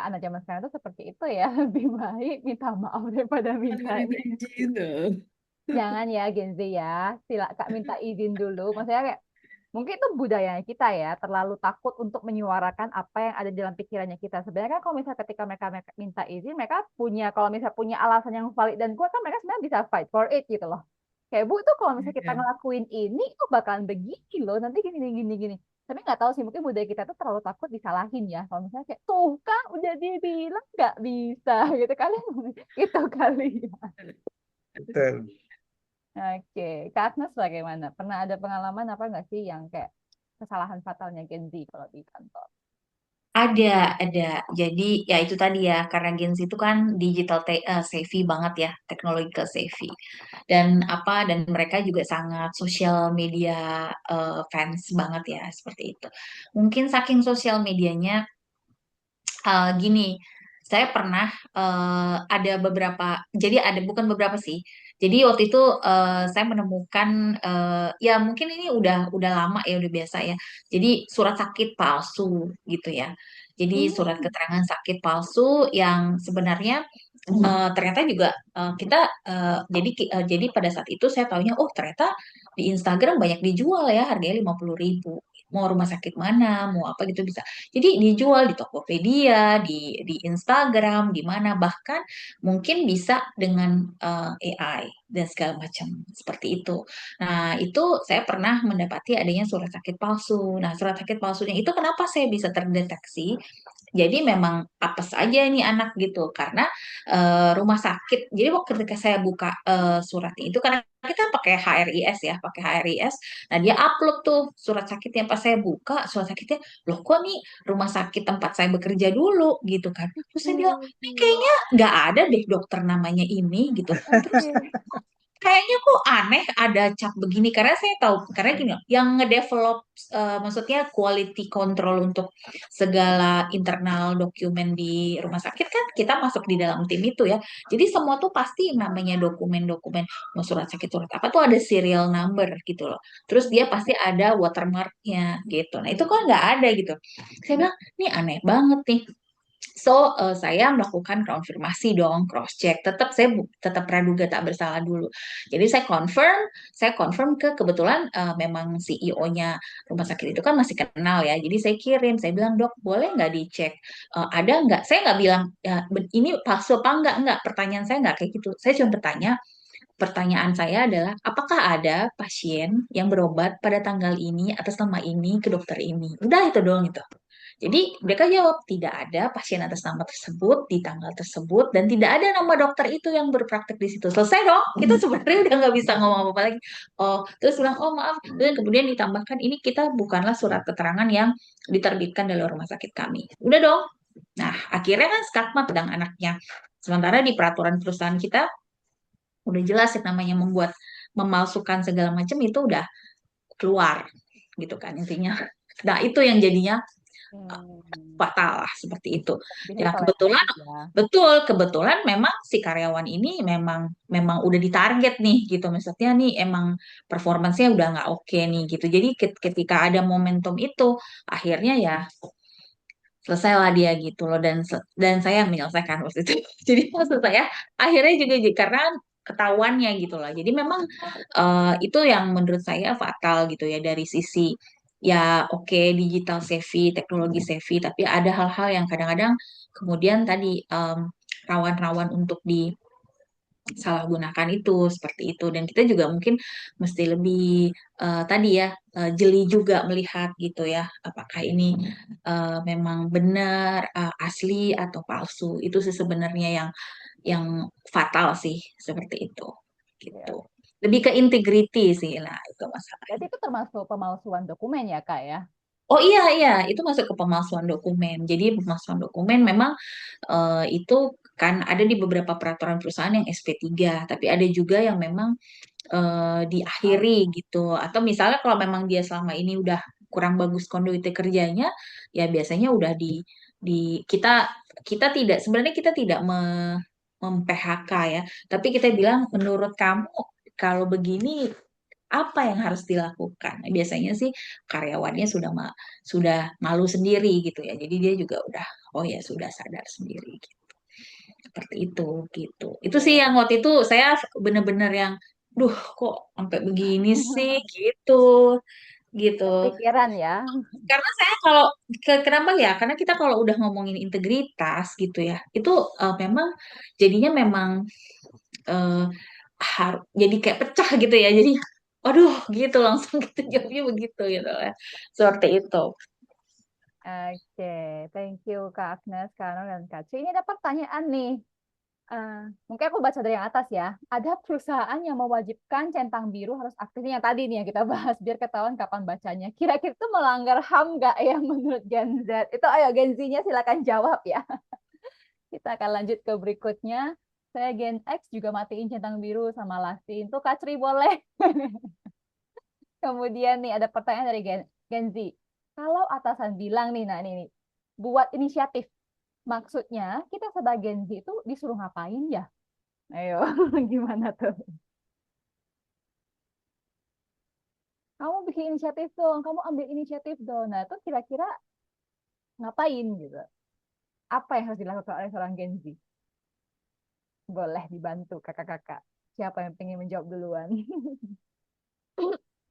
anak zaman sekarang tuh seperti itu ya. Lebih baik minta maaf daripada minta Ada minta izin tuh. jangan ya Gen Z ya. Sila Kak minta izin dulu. Maksudnya kayak mungkin itu budaya kita ya, terlalu takut untuk menyuarakan apa yang ada dalam pikirannya kita. Sebenarnya kan kalau misalnya ketika mereka minta izin, mereka punya kalau misalnya punya alasan yang valid dan kuat kan mereka sebenarnya bisa fight for it gitu loh. Kayak Bu itu kalau misalnya kita Iya. ngelakuin ini itu bakalan begini loh, nanti gini gini gini gini. Tapi nggak tahu sih mungkin budaya kita tuh terlalu takut disalahin ya. Kalau misalnya kayak tuh kan udah dibilang nggak bisa gitu kalian gitu kali ya. Betul. Oke, Kak Agnes bagaimana? Pernah ada pengalaman apa nggak sih yang kayak kesalahan fatalnya Gen Z kalau di kantor? Ada. Jadi ya itu tadi ya, karena Gen Z itu kan savvy banget ya, technological savvy. Dan mereka juga sangat social media fans banget ya, seperti itu. Mungkin saking sosial medianya gini, saya pernah ada beberapa, jadi ada bukan beberapa sih. Jadi waktu itu saya menemukan ya mungkin ini udah lama ya, udah biasa ya. Jadi surat sakit palsu gitu ya. Jadi surat Hmm. keterangan sakit palsu yang sebenarnya ternyata juga kita jadi pada saat itu saya taunya oh ternyata di Instagram banyak dijual ya, harganya 50.000. Mau rumah sakit mana, mau apa gitu bisa. Jadi dijual di Tokopedia, di Instagram, di mana bahkan mungkin bisa dengan AI dan segala macam seperti itu. Nah, itu saya pernah mendapati adanya surat sakit palsu. Nah, surat sakit palsunya itu kenapa saya bisa terdeteksi? Jadi memang apes aja ini anak gitu karena rumah sakit. Jadi waktu ketika saya buka suratnya itu karena kita pakai HRIS ya, pakai HRIS. Nah, dia upload tuh surat sakitnya pas saya buka surat sakitnya, loh kok nih rumah sakit tempat saya bekerja dulu gitu kan. Terus saya bilang, ini Hmm. kayaknya nggak ada deh dokter namanya ini gitu. Terus Oke. kayaknya kok aneh ada cap begini karena saya tahu karena gini yang ngedevelop maksudnya quality control untuk segala internal dokumen di rumah sakit kan kita masuk di dalam tim itu ya. Jadi semua tuh pasti namanya dokumen-dokumen mau surat sakit surat apa tuh ada serial number gitu loh. Terus dia pasti ada watermarknya gitu. Nah itu kok nggak ada gitu. Saya bilang ini aneh banget nih. So, saya melakukan konfirmasi dong, cross check. Tetap praduga tak bersalah dulu. Jadi saya confirm kebetulan memang CEO-nya rumah sakit itu kan masih kenal ya. Jadi saya kirim, saya bilang dok boleh nggak dicek, ada nggak? Saya nggak bilang ya, ini palsu apa enggak. Pertanyaan saya nggak kayak gitu. Saya cuma pertanyaan saya adalah apakah ada pasien yang berobat pada tanggal ini atas nama ini ke dokter ini. Udah itu doang itu. Jadi mereka jawab tidak ada pasien atas nama tersebut di tanggal tersebut dan tidak ada nama dokter itu yang berpraktek di situ. Selesai dong. Kita sebenarnya udah nggak bisa ngomong apa-apa lagi. Oh, terus bilang oh maaf. Dan kemudian ditambahkan ini kita bukanlah surat keterangan yang diterbitkan dari rumah sakit kami. Udah dong. Nah, akhirnya kan skakmat pedang anaknya. Sementara di peraturan perusahaan kita udah jelas yang namanya memalsukan segala macam itu udah keluar gitu kan intinya. Nah, itu yang jadinya Hmm. fatal lah seperti itu. Lebih Ya kebetulan toleransi ya. kebetulan memang si karyawan ini memang memang udah ditarget nih gitu. Maksudnya nih emang performancenya udah nggak oke nih gitu. Jadi ketika ada momentum itu akhirnya ya selesailah dia gitu loh dan saya yang menyelesaikan waktu itu. Jadi maksud saya akhirnya juga karena ketahuannya gitu loh. Jadi memang itu yang menurut saya fatal gitu ya dari sisi ya oke digital savvy, teknologi savvy, tapi ada hal-hal yang kadang-kadang kemudian tadi rawan-rawan untuk disalahgunakan itu seperti itu dan kita juga mungkin mesti lebih tadi ya jeli juga melihat gitu ya apakah ini memang benar asli atau palsu itu sih sebenarnya yang fatal sih seperti itu gitu Ya. lebih ke integrity sih lah itu Berarti masalahnya. itu termasuk pemalsuan dokumen ya, Kak ya? Oh iya itu masuk ke pemalsuan dokumen. Jadi pemalsuan dokumen memang itu kan ada di beberapa peraturan perusahaan yang SP3, tapi ada juga yang memang diakhiri gitu. Atau misalnya kalau memang dia selama ini udah kurang bagus konduiti kerjanya, ya biasanya udah di kita kita tidak sebenarnya kita tidak mem-PHK ya, tapi kita bilang menurut kamu kalau begini apa yang harus dilakukan? Biasanya sih karyawannya sudah malu sendiri gitu ya. Jadi dia juga udah oh ya sudah sadar sendiri gitu. Seperti itu gitu. Itu sih yang waktu itu saya bener-bener yang, duh kok sampai begini sih gitu gitu. Pikiran ya. Karena saya kalau kenapa ya? Karena kita kalau udah ngomongin integritas gitu ya, itu memang jadinya memang eh, jadi kayak pecah gitu ya. Jadi, aduh gitu langsung gitu jawabnya begitu gitu ya. Seperti itu. Oke, thank you Kak Agnes, Kak Ano, dan Kak Ci. Ini ada pertanyaan nih. Eh, Mungkin aku baca dari yang atas ya. Ada perusahaan yang mewajibkan centang biru harus aktif. Ini yang tadi nih yang kita bahas biar ketahuan kapan bacanya. Kira-kira itu melanggar HAM nggak ya menurut Gen Z? Itu ayo Gen Z-nya silakan jawab ya. Kita akan lanjut ke berikutnya. Saya Gen X juga matiin centang biru sama Lastin. Tuh Kak Tri boleh. Kemudian nih ada pertanyaan dari Gen Z. Kalau atasan bilang nih, nah ini nih, buat inisiatif. Maksudnya kita sebagai Gen Z itu disuruh ngapain ya? Ayo, gimana tuh? Kamu bikin inisiatif dong, kamu ambil inisiatif dong. Nah, itu kira-kira ngapain gitu? Apa yang harus dilakukan oleh seorang Gen Z? Boleh dibantu kakak-kakak. Siapa yang pengen menjawab duluan?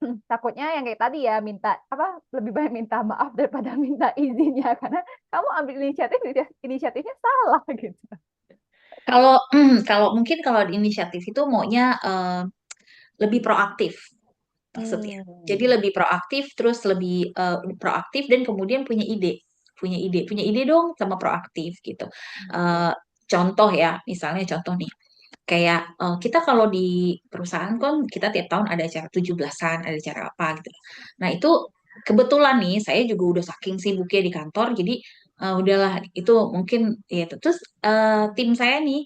Takutnya yang kayak tadi ya, minta apa lebih banyak minta maaf daripada minta izin ya, karena kamu ambil inisiatif, inisiatifnya salah gitu. Kalau kalau mungkin kalau di inisiatif itu maunya lebih proaktif maksudnya. Jadi Hmm. lebih proaktif, terus lebih proaktif dan kemudian punya ide dong sama proaktif gitu. Oke. Eh, Contoh ya, misalnya contoh nih, kayak kita kalau di perusahaan kan kita tiap tahun ada acara 17-an, ada acara apa gitu. Nah itu kebetulan nih saya juga udah saking sibuknya di kantor, jadi udahlah itu mungkin ya itu. Terus tim saya nih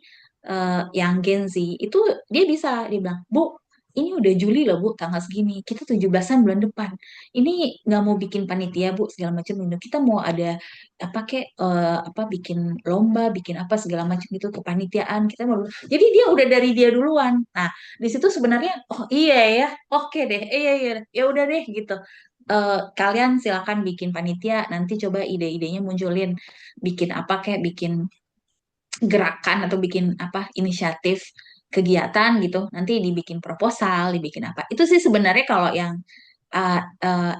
yang Gen Z itu dia bilang, Bu, ini udah Juli loh Bu, tanggal segini. Kita 17-an bulan depan. Ini nggak mau bikin panitia Bu, segala macam. Kita mau ada apa kayak apa bikin lomba, bikin apa segala macam gitu kepanitiaan. Kita mau. Jadi dia udah dari dia duluan. Nah, di situ sebenarnya oh iya ya, oke deh. Iya iya, ya udah deh gitu. Kalian silakan bikin panitia, nanti coba ide-idenya munculin bikin apa kayak bikin gerakan atau bikin apa inisiatif kegiatan gitu nanti dibikin proposal dibikin apa itu sih sebenarnya kalau yang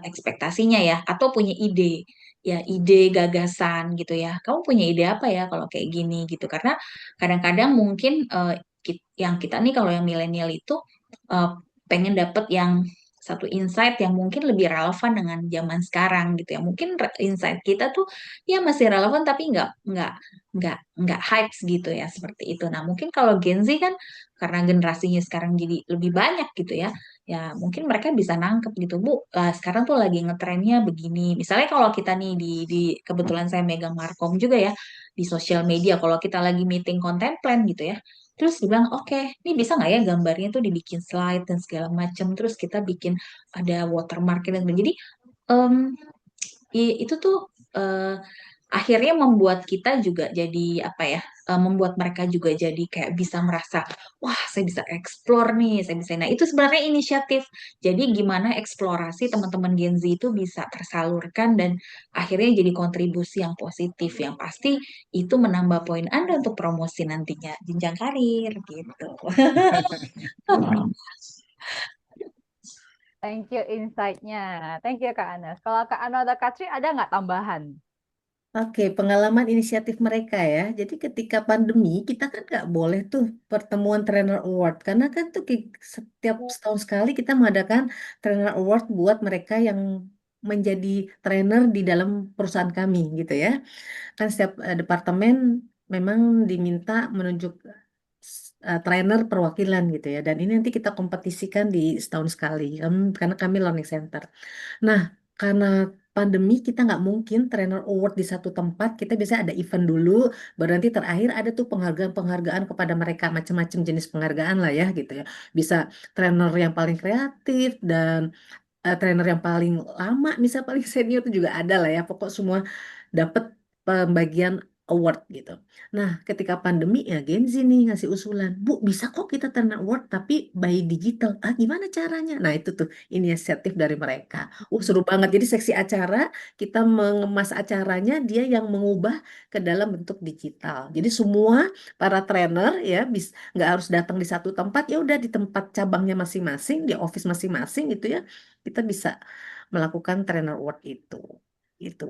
ekspektasinya ya atau punya ide ya ide gagasan gitu ya kamu punya ide apa ya kalau kayak gini gitu karena kadang-kadang mungkin yang kita nih kalau yang milenial itu eh, pengen dapet yang satu insight yang mungkin lebih relevan dengan zaman sekarang gitu ya mungkin insight kita tuh ya masih relevan tapi nggak hype gitu ya seperti itu. Nah mungkin kalau Gen Z kan karena generasinya sekarang jadi lebih banyak gitu ya, ya mungkin mereka bisa nangkep gitu Bu. Sekarang tuh lagi ngetrennya begini. Misalnya kalau kita nih di kebetulan saya megang Markom juga ya di sosial media. Kalau kita lagi meeting content plan gitu ya. Terus dibilang, oke, ini bisa nggak ya gambarnya tuh dibikin slide dan segala macam. Terus kita bikin ada watermark dan sebagainya. Jadi em, itu tuh eh, akhirnya membuat kita juga jadi apa ya membuat mereka juga jadi kayak bisa merasa wah saya bisa explore nih saya bisa nah itu sebenarnya inisiatif jadi gimana eksplorasi teman-teman Gen Z itu bisa tersalurkan dan akhirnya jadi kontribusi yang positif yang pasti itu menambah poin Anda untuk promosi nantinya jenjang karir gitu. Thank you insight-nya. Thank you Kak Anas. Kalau Kak Ano atau Kak Tri ada nggak tambahan? Oke, pengalaman inisiatif mereka ya. Jadi ketika pandemi kita kan nggak boleh tuh pertemuan trainer award karena kan tuh setiap setahun sekali kita mengadakan trainer award buat mereka yang menjadi trainer di dalam perusahaan kami gitu ya. Kan setiap departemen memang diminta menunjuk trainer perwakilan gitu ya. Dan ini nanti kita kompetisikan di setahun sekali karena kami learning center. Nah, karena pandemi kita nggak mungkin trainer award di satu tempat, kita bisa ada event dulu, baru nanti terakhir ada tuh penghargaan-penghargaan kepada mereka macam-macam jenis penghargaan lah ya gitu ya. Bisa trainer yang paling kreatif dan trainer yang paling lama, misal paling senior itu juga ada lah ya. Pokok semua dapat pembagian award gitu. Nah, ketika pandemi ya Gen Z nih ngasih usulan, Bu, bisa kok kita turn award tapi by digital. Ah, gimana caranya? Nah, itu tuh inisiatif dari mereka. Seru banget. Jadi seksi acara, kita mengemas acaranya, dia yang mengubah ke dalam bentuk digital. Jadi semua para trainer ya nggak harus datang di satu tempat, ya udah di tempat cabangnya masing-masing, di office masing-masing gitu ya, kita bisa melakukan trainer award itu. Itu.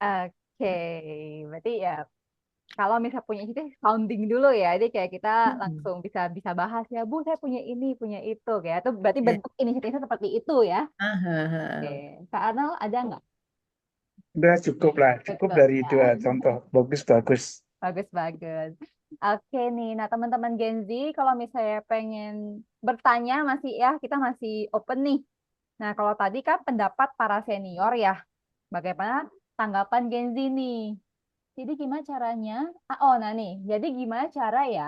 Oke, berarti ya kalau misal punya itu sounding dulu ya, jadi kayak kita Hmm. langsung bisa bisa bahas ya, Bu, saya punya ini, punya itu, kayak itu berarti Ya. bentuk inisiatifnya seperti itu ya. Ah, ah, Oke, ah. Kak Arnel ada nggak? Udah cukup lah, cukup Cukup dari ya. dua contoh. Bagus-bagus. Bagus, bagus. Oke nih, nah teman-teman Gen Z, kalau misalnya pengen bertanya masih ya, kita masih open nih. Nah, kalau tadi kan pendapat para senior ya, bagaimana tanggapan Gen Z nih? Jadi gimana caranya? Oh, nah nih, jadi gimana cara ya,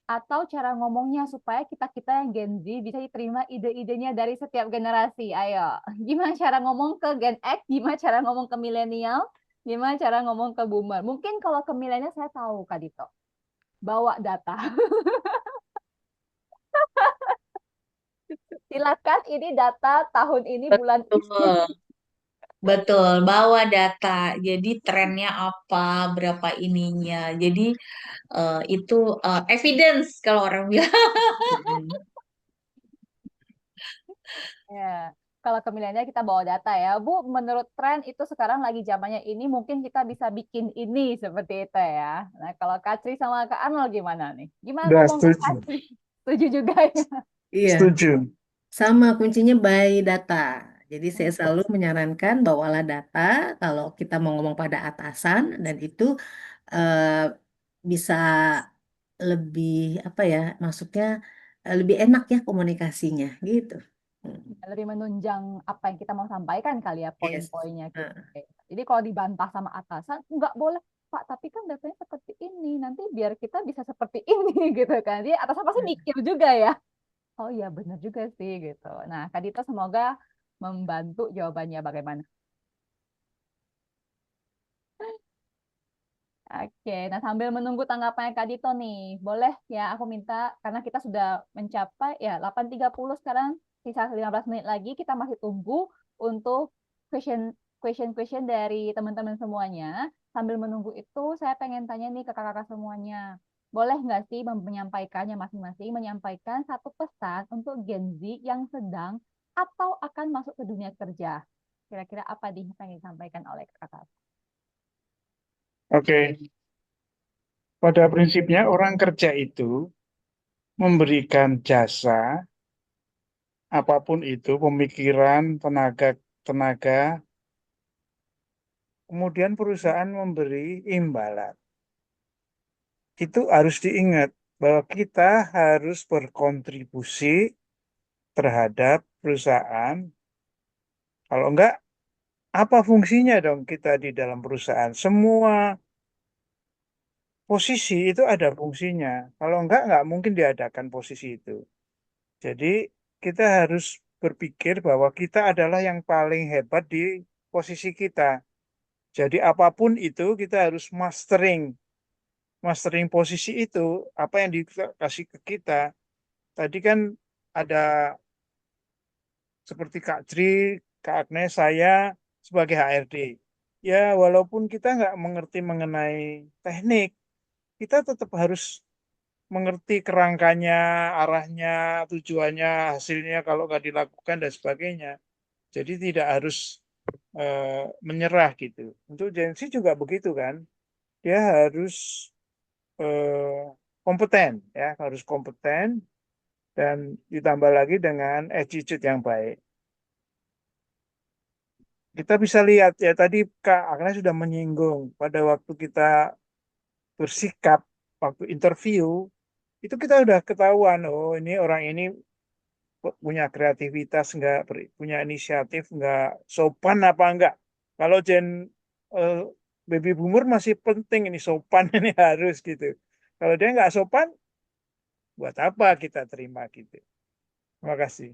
atau cara ngomongnya supaya kita-kita yang Gen Z bisa diterima ide-idenya dari setiap generasi? Ayo, gimana cara ngomong ke Gen X? Gimana cara ngomong ke milenial? Gimana cara ngomong ke boomer? Mungkin kalau ke milenial saya tahu, Kak Dito. Bawa data. Silakan, ini data tahun ini bulan ini. Betul, betul. Bawa data. Jadi trennya apa, berapa ininya. Jadi itu evidence kalau orang bilang. Mm-mm. Ya. Kalau ke milenial kita bawa data ya. Bu, menurut tren itu sekarang lagi zamannya ini, mungkin kita bisa bikin ini seperti itu ya. Nah, kalau Katri sama Kak Arnold gimana nih? Gimana Udah ngomong ke setuju. Katri? Setuju juga ya? Iya, Setuju. sama kuncinya by data. Jadi saya Hmm, selalu menyarankan bawalah data kalau kita mau ngomong pada atasan dan itu eh, bisa lebih apa ya, maksudnya lebih enak ya komunikasinya gitu. Hmm. lebih menunjang apa yang kita mau sampaikan kali ya, Yes. poin-poinnya gitu. Heeh. Jadi kalau dibantah sama atasan, nggak boleh, Pak, tapi kan datanya seperti ini, nanti biar kita bisa seperti ini gitu kan. Jadi atasan pasti mikir juga ya. Oh iya benar juga sih gitu. Nah, Kak Dito semoga membantu jawabannya bagaimana. Oke, nah sambil menunggu tanggapannya Kak Dito nih, boleh ya aku minta, karena kita sudah mencapai ya 8.30 sekarang, sisa 15 menit lagi, kita masih tunggu untuk question question dari teman-teman semuanya. Sambil menunggu itu, saya pengen tanya nih ke kakak-kakak semuanya, boleh nggak sih menyampaikannya masing-masing, menyampaikan satu pesan untuk Gen Z yang sedang atau akan masuk ke dunia kerja? Kira-kira apa nih yang pengen disampaikan oleh kakak? Oke. Pada prinsipnya orang kerja itu memberikan jasa apapun itu, pemikiran, tenaga, kemudian perusahaan memberi imbalan. Itu harus diingat bahwa kita harus berkontribusi terhadap perusahaan. Kalau enggak, apa fungsinya dong kita di dalam perusahaan? Semua posisi itu ada fungsinya. Kalau enggak mungkin diadakan posisi itu. Jadi kita harus berpikir bahwa kita adalah yang paling hebat di posisi kita. Jadi apapun itu kita harus mastering posisi itu, apa yang dikasih ke kita. Tadi kan ada seperti Kak Tri, Kak Agnes, saya sebagai HRD. Ya, walaupun kita nggak mengerti mengenai teknik, kita tetap harus mengerti kerangkanya, arahnya, tujuannya, hasilnya kalau nggak dilakukan dan sebagainya. Jadi tidak harus menyerah gitu. Untuk Gen Z juga begitu kan, dia harus eh, kompeten ya, harus kompeten dan ditambah lagi dengan attitude yang baik. Kita bisa lihat ya tadi Kak Agnes sudah menyinggung pada waktu kita bersikap waktu interview itu kita udah ketahuan oh ini orang ini punya kreativitas enggak, punya inisiatif enggak, sopan apa enggak. Kalau eh, baby boomer masih penting ini sopan ini harus gitu. Kalau dia enggak sopan, buat apa kita terima gitu. Terima kasih.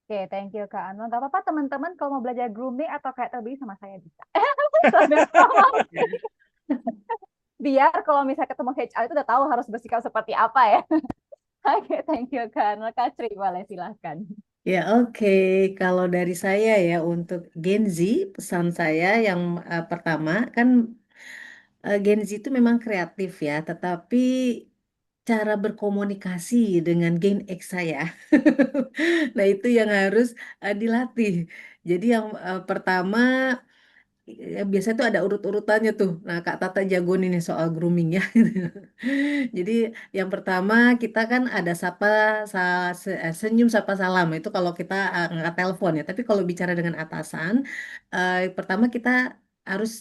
Oke, thank you Kak Anwar. Gak apa-apa teman-teman kalau mau belajar grooming atau kayak terbeli sama saya bisa. Sambil promosi. Biar kalau misalnya ketemu HR itu udah tahu harus bersikap seperti apa ya. Oke, thank you Kak. Kak Tri, boleh silahkan. Ya, oke. Kalau dari saya ya untuk Gen Z, pesan saya yang pertama kan Gen Z itu memang kreatif ya, tetapi cara berkomunikasi dengan Gen X saya, nah itu yang harus dilatih. Jadi yang pertama ya, biasanya tuh ada urut-urutannya tuh. Nah, Kak Tata jago nih soal grooming ya. Jadi yang pertama kita kan ada senyum sapa salam itu kalau kita ngangkat telepon ya. Tapi kalau bicara dengan atasan, pertama kita harus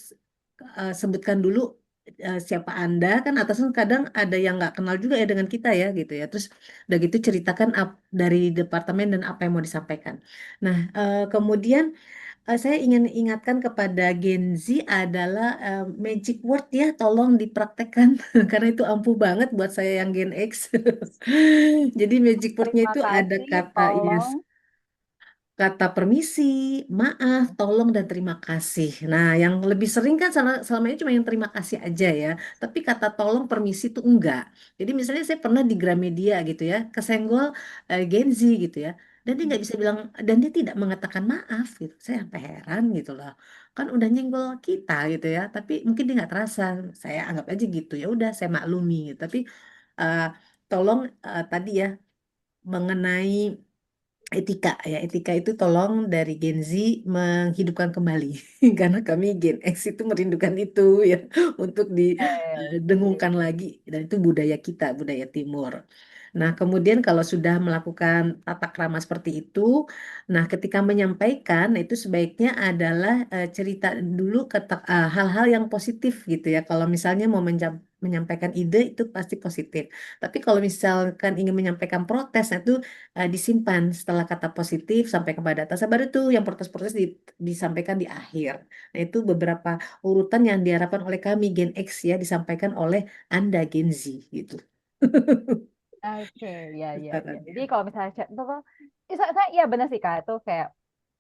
sebutkan dulu siapa Anda, kan atasan kadang ada yang nggak kenal juga ya dengan kita ya gitu ya. Terus udah gitu ceritakan dari departemen dan apa yang mau disampaikan. Nah, kemudian saya ingin ingatkan kepada Gen Z adalah magic word ya, tolong dipraktekkan karena itu ampuh banget buat saya yang Gen X. Jadi magic wordnya Terima itu ada kasih, kata yes, tolong. kata permisi, maaf, tolong, dan terima kasih. Nah, yang lebih sering kan selama ini cuma yang terima kasih aja ya. Tapi kata tolong, permisi itu enggak. Jadi misalnya saya pernah di Gramedia gitu ya, kesenggol Gen Z gitu ya. Dan dia nggak bisa bilang, dan dia tidak mengatakan maaf gitu. Saya sampai heran gitu loh. Kan udah nyenggol kita gitu ya. Tapi mungkin dia nggak terasa. Saya anggap aja gitu. Ya udah, saya maklumi gitu. Tapi eh, tolong tadi ya mengenai etika ya, etika itu tolong dari Gen Z menghidupkan kembali karena kami Gen X itu merindukan itu ya untuk Setuju. didengungkan lagi, dan itu budaya kita, budaya Timur. Nah, kemudian kalau sudah melakukan tata krama seperti itu, nah ketika menyampaikan itu sebaiknya adalah cerita dulu hal-hal yang positif gitu ya. Kalau misalnya mau menyampaikan ide itu pasti positif. Tapi kalau misalkan ingin menyampaikan protes, nah itu disimpan setelah kata positif sampai kepada atasan, baru tuh yang protes-protes disampaikan di akhir. Nah, itu beberapa urutan yang diharapkan oleh kami Gen X ya disampaikan oleh Anda Gen Z gitu. Oke, ya, ya, ya. Jadi Sarannya. kalau misalnya chat itu tuh, iya benar sih Kak, itu kayak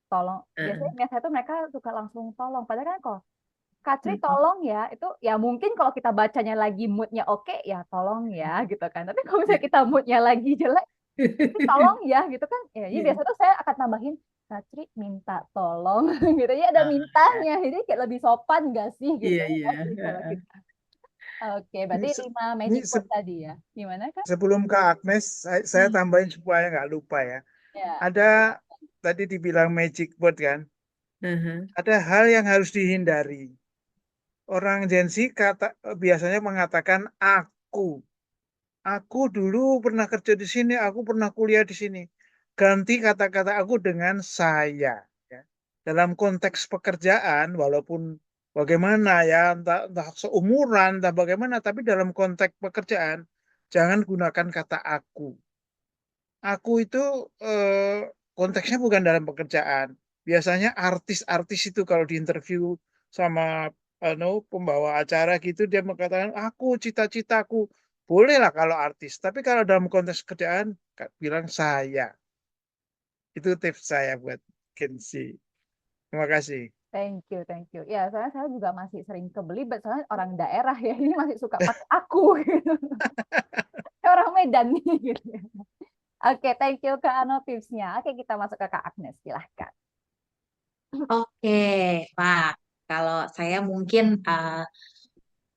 tolong. Heeh. Biasanya tuh mereka suka langsung tolong. Padahal kan kok Kak Tri Mm-mm. tolong ya, itu ya mungkin kalau kita bacanya lagi moodnya oke ya tolong ya gitu kan. Tapi kalau misalnya kita moodnya lagi jelek, Tri tolong ya gitu kan. Ya, jadi Iya, biasa tuh saya akan tambahin Kak Tri minta tolong gitu ya, ada ah, ya. mintanya. Jadi kayak lebih sopan gak sih gitu Iya, ya iya. Kak Tri kalau Heeh. kita. Oke, Ini, berarti se- 5 ini magic word tadi ya. Gimana Kak? sebelum ke Agnes, saya Hmm. tambahin supaya nggak lupa ya. Ya. Ada tadi dibilang magic word kan, Aha. ada hal yang harus dihindari. Orang Gen Z biasanya mengatakan aku. Aku dulu pernah kerja di sini, aku pernah kuliah di sini. Ganti kata-kata aku dengan saya. Ya. Dalam konteks pekerjaan, walaupun bagaimana ya, entah seumuran, entah bagaimana, tapi dalam konteks pekerjaan, jangan gunakan kata aku. Aku itu konteksnya bukan dalam pekerjaan. Biasanya artis-artis itu kalau diinterview sama pembawa acara gitu, dia mengatakan, aku cita-citaku. Bolehlah kalau artis, tapi kalau dalam konteks kerjaan, bilang saya. Itu tips saya buat Gen Z. Terima kasih. Thank you, thank you. Ya, soalnya saya juga masih sering kebelibet, soalnya orang daerah ya, ini masih suka pakai aku gitu. Orang Medan nih gitu. Oke, thank you Kak Ano tipsnya. Oke, kita masuk ke Kak Agnes, silahkan. Oke, Pak. Kalau saya mungkin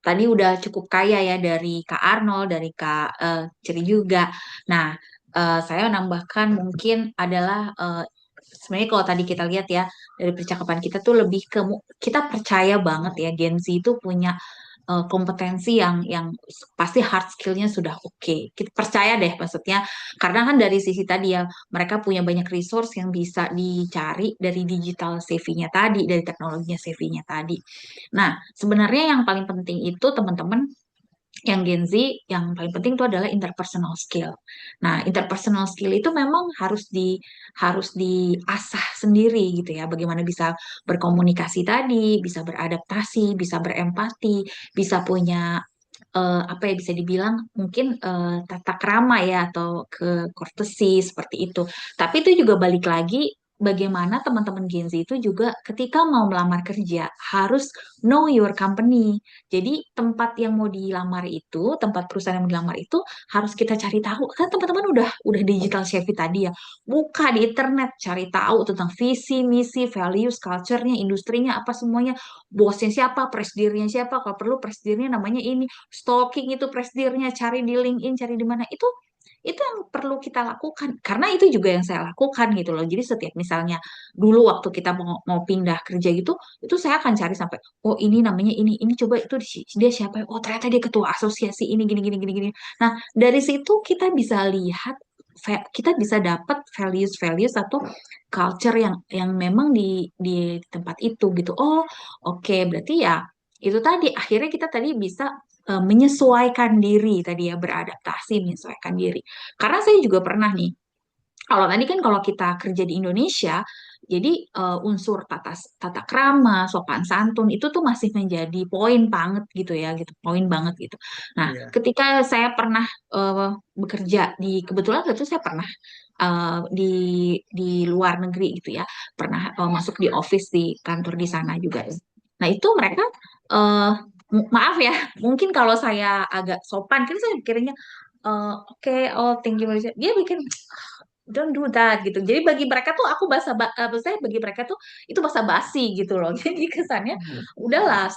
tadi udah cukup kaya ya dari Kak Arnold, dari Kak Ceri juga. Nah, saya nambahkan mungkin adalah sebenarnya kalau tadi kita lihat ya dari percakapan kita tuh lebih ke kita percaya banget ya Gen Z itu punya kompetensi yang pasti hard skillnya sudah oke. Kita percaya deh maksudnya karena kan dari sisi tadi ya mereka punya banyak resource yang bisa dicari dari digital CV-nya tadi, dari teknologinya CV-nya tadi. Nah, sebenarnya yang paling penting itu teman-teman yang Gen Z yang paling penting itu adalah interpersonal skill. Nah, interpersonal skill itu memang harus diasah sendiri gitu ya. Bagaimana bisa berkomunikasi tadi, bisa beradaptasi, bisa berempati, bisa punya apa ya bisa dibilang mungkin tata krama ya atau ke courtesy seperti itu. Tapi itu juga balik lagi bagaimana teman-teman Gen Z itu juga ketika mau melamar kerja harus know your company. Jadi tempat yang mau dilamar itu, tempat perusahaan yang mau dilamar itu harus kita cari tahu. Kan teman-teman udah digital savvy tadi ya. Buka di internet, cari tahu tentang visi, misi, values, culture-nya, industrinya, apa semuanya. Bosnya siapa, presidennya siapa, kalau perlu presidennya namanya ini. Stalking itu presidennya, cari di LinkedIn, cari di mana. Itu yang perlu kita lakukan karena itu juga yang saya lakukan gitu loh. Jadi setiap misalnya dulu waktu kita mau pindah kerja gitu, itu saya akan cari sampai oh ini namanya ini coba itu dia siapa ya? Oh ternyata dia ketua asosiasi ini gini gini gini gini. Nah, dari situ kita bisa lihat kita bisa dapat values atau culture yang memang di tempat itu gitu. Oh, oke, berarti ya itu tadi akhirnya kita tadi bisa menyesuaikan diri tadi ya, beradaptasi, menyesuaikan diri. Karena saya juga pernah nih, kalau tadi kan kalau kita kerja di Indonesia, jadi unsur tata krama, sopan santun itu tuh masih menjadi poin banget gitu ya, gitu, poin banget gitu. Nah, Iya. ketika saya pernah bekerja kebetulan itu saya pernah di luar negeri gitu ya, pernah masuk di office di kantor di sana juga. Nah, itu mereka eh, maaf ya, mungkin kalau saya agak sopan, kan saya pikirnya oke, oh thank you, dia bikin don't do that gitu. Jadi bagi mereka tuh aku saya bagi mereka tuh itu basa basi gitu loh. Jadi kesannya udahlah,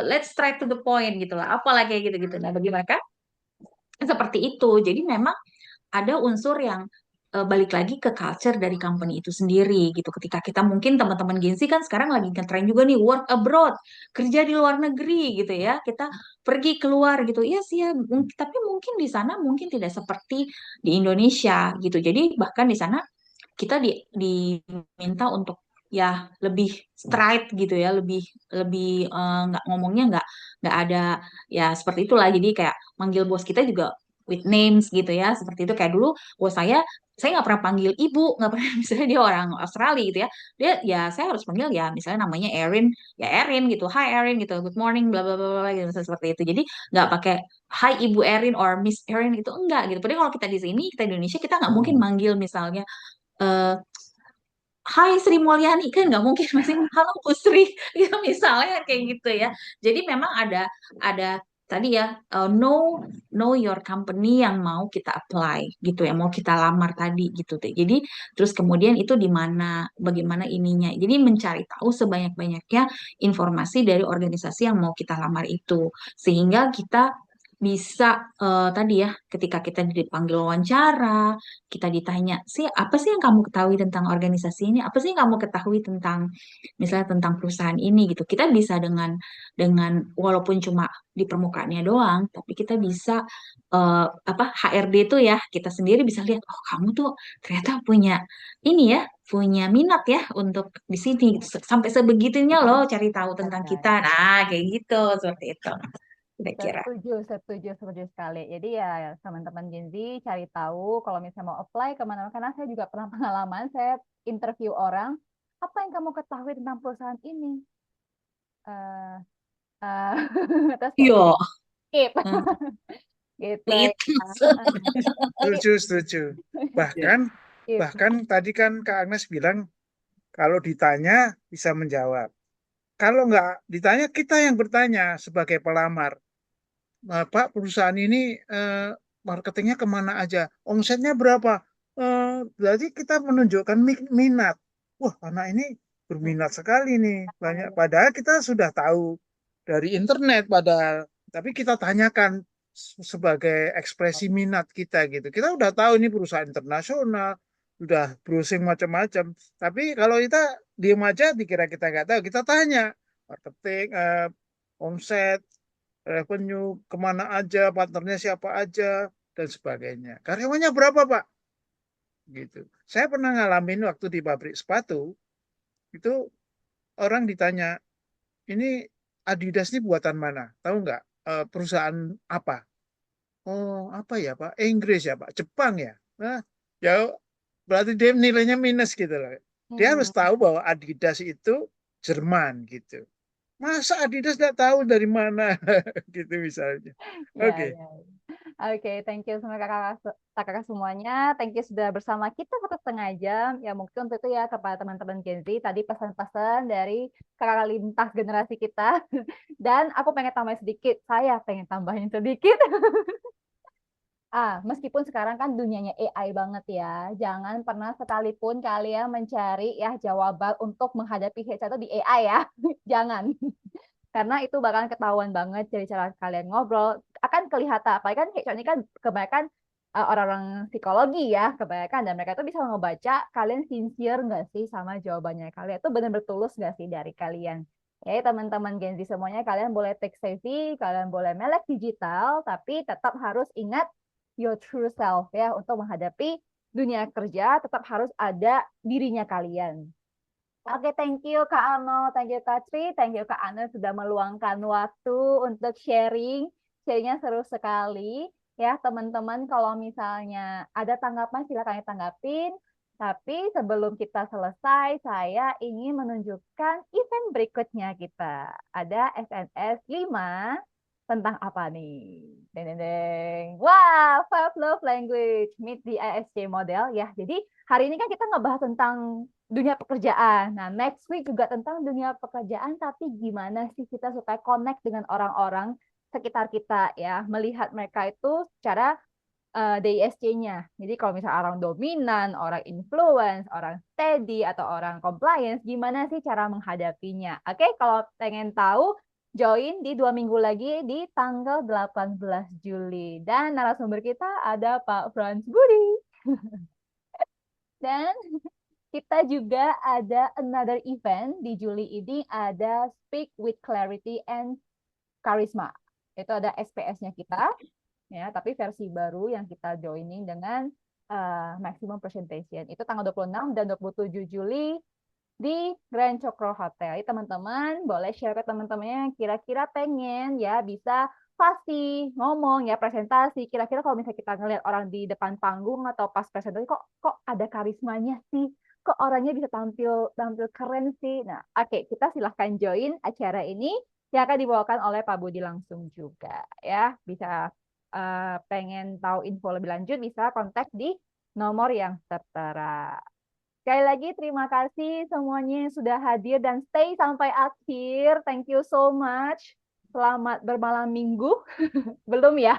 let's straight to the point gitu lah. Apalah kayak gitu-gitu. Nah, bagi mereka seperti itu. Jadi memang ada unsur yang balik lagi ke culture dari company itu sendiri gitu. Ketika kita mungkin teman-teman Gen Z kan sekarang lagi ngetren juga nih work abroad, kerja di luar negeri gitu ya. Kita pergi keluar gitu. Iya sih ya, tapi mungkin di sana mungkin tidak seperti di Indonesia gitu. Jadi bahkan di sana kita diminta untuk ya lebih straight gitu ya, lebih lebih nggak ngomongnya nggak ada ya seperti itulah. Jadi kayak manggil bos kita juga with names gitu ya, seperti itu. Kayak dulu bos saya nggak pernah panggil ibu, nggak pernah. Misalnya dia orang Australia gitu ya, dia ya saya harus panggil ya misalnya namanya Erin, ya Erin gitu, hi Erin gitu, good morning bla bla bla bla gitu, misalnya seperti itu. Jadi nggak pakai hi Ibu Erin or Miss Erin gitu, enggak gitu. Padahal kalau kita di sini, kita di Indonesia, kita nggak mungkin manggil misalnya eh, Hai Sri Mulyani, kan nggak mungkin masih halo Bu Sri gitu misalnya kayak gitu ya. Jadi memang ada tadi ya, know your company yang mau kita apply gitu ya, mau kita lamar tadi gitu deh. Jadi terus kemudian itu di mana, bagaimana ininya. Jadi mencari tahu sebanyak-banyaknya informasi dari organisasi yang mau kita lamar itu, sehingga kita bisa tadi ya, ketika kita dipanggil wawancara, kita ditanya sih apa sih yang kamu ketahui tentang organisasi ini, apa sih yang kamu ketahui tentang misalnya tentang perusahaan ini gitu. Kita bisa dengan walaupun cuma di permukaannya doang, tapi kita bisa apa HRD itu ya, kita sendiri bisa lihat oh kamu tuh ternyata punya ini ya, punya minat ya untuk di sini gitu. Sampai sebegitunya loh cari tahu tentang kita. Nah, kayak gitu, seperti itu kira-kira. Setuju sekali. Jadi ya teman-teman Gen Z cari tahu kalau misalnya mau apply kemana-mana. Karena saya juga pernah pengalaman, saya interview orang, apa yang kamu ketahui tentang perusahaan ini? Eh, eh, terus kayak Yo, skip gitu ya. itu. Setuju, setuju. Bahkan Skip. bahkan tadi kan Kak Agnes bilang kalau ditanya bisa menjawab. Kalau nggak ditanya, kita yang bertanya sebagai pelamar. Pak, perusahaan ini marketingnya kemana aja? Omsetnya berapa? Berarti kita menunjukkan minat. Wah, anak ini berminat sekali nih. Banyak. Padahal kita sudah tahu dari internet, padahal. Tapi kita tanyakan sebagai ekspresi minat kita gitu. Kita udah tahu ini perusahaan internasional, udah browsing macam-macam. Tapi kalau kita diem aja, dikira kita nggak tahu. Kita tanya marketing, omset, revenue, kemana aja, partnernya siapa aja, dan sebagainya. Karyawannya berapa, Pak? Gitu. Saya pernah ngalamin waktu di pabrik sepatu, itu orang ditanya, ini Adidas ini buatan mana? Tahu nggak? Perusahaan apa? Oh, apa ya, Pak? Inggris ya, Pak? Jepang ya? Nah, ya berarti dia nilainya minus gitu loh. Dia harus tahu bahwa Adidas itu Jerman gitu. Masa Adidas nggak tahu dari mana gitu misalnya. Ya, Oke. ya. Oke, thank you sama kakak semuanya. Thank you sudah bersama kita 1,5 jam. Ya mungkin untuk itu ya kepada teman-teman Gen Z tadi pesan-pesan dari kakak lintas generasi kita. Dan aku pengen tambahin sedikit. Saya pengen tambahin sedikit. Meskipun sekarang kan dunianya AI banget ya, jangan pernah sekalipun kalian mencari ya jawaban untuk menghadapi HR itu di AI ya. Jangan. Karena itu bakalan ketahuan banget dari cara kalian ngobrol, akan kelihatan. Apalagi kan HR ini kan kebanyakan orang-orang psikologi ya, kebanyakan. Dan mereka tuh bisa ngebaca kalian sincere nggak sih sama jawabannya kalian. Itu benar-benar tulus nggak sih dari kalian. Ya, teman-teman Gen Z semuanya, kalian boleh tech savvy, kalian boleh melek digital, tapi tetap harus ingat your true self ya untuk menghadapi dunia kerja, tetap harus ada dirinya kalian. Oke, thank you Kak Ano, thank you Kak Tri, thank you Kak Ana sudah meluangkan waktu untuk sharing. Sharingnya seru sekali. Ya, teman-teman kalau misalnya ada tanggapan silakan tanggapin. Tapi sebelum kita selesai, saya ingin menunjukkan event berikutnya kita. Ada SNS 5 tentang apa nih? Deng, deng, deng. Wah, Five Love Language meet the ISC model ya. Jadi hari ini kan kita ngebahas tentang dunia pekerjaan. Nah, next week juga tentang dunia pekerjaan, tapi gimana sih kita supaya connect dengan orang-orang sekitar kita ya, melihat mereka itu secara DISC-nya. Jadi kalau misalnya orang dominan, orang influence, orang steady, atau orang compliance, gimana sih cara menghadapinya? Oke, kalau pengen tahu, join di 2 minggu lagi di tanggal 18 Juli. Dan narasumber kita ada Pak Frans Budi. Dan kita juga ada another event di Juli ini, ada Speak with Clarity and Charisma. Itu ada SPS-nya kita, ya, tapi versi baru yang kita joining dengan maximum presentation. Itu tanggal 26 dan 27 Juli di Grand Cokro Hotel. Jadi teman-teman boleh share ke teman-temannya yang kira-kira pengen ya bisa pasti ngomong ya presentasi. Kira-kira kalau misalnya kita ngelihat orang di depan panggung atau pas presentasi kok ada karismanya sih. Kok orangnya bisa tampil keren sih. Nah, oke, kita silahkan join acara ini yang akan dibawakan oleh Pak Budi langsung juga ya. Bisa pengen tahu info lebih lanjut bisa kontak di nomor yang tertera. Sekali lagi terima kasih semuanya yang sudah hadir dan stay sampai akhir. Thank you so much. Selamat bermalam minggu. Belum ya.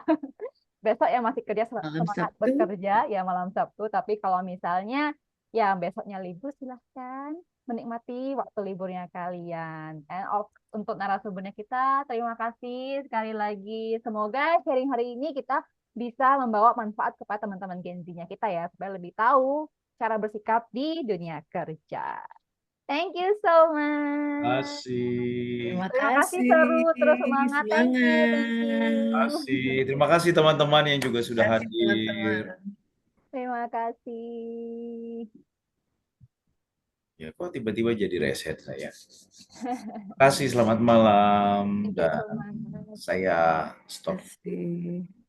Besok ya masih kerja, Malam semangat Sabtu. bekerja ya malam Sabtu. Tapi kalau misalnya ya besoknya libur, silahkan menikmati waktu liburnya kalian. Untuk narasumbernya kita, terima kasih sekali lagi. Semoga sharing hari ini kita bisa membawa manfaat kepada teman-teman Gen Z-nya kita ya, supaya lebih tahu cara bersikap di dunia kerja. Thank you so much. Kasih. Terima Terima kasih kasih. seru, terus semangat. Thank you, thank Semangat. you. Kasih. Terima kasih teman-teman yang juga sudah Terima kasih hadir. teman-teman. Terima kasih. Ya, kok tiba-tiba jadi reset saya. Terima kasih, selamat malam. Thank you Dan so much. saya Terima stop. kasih.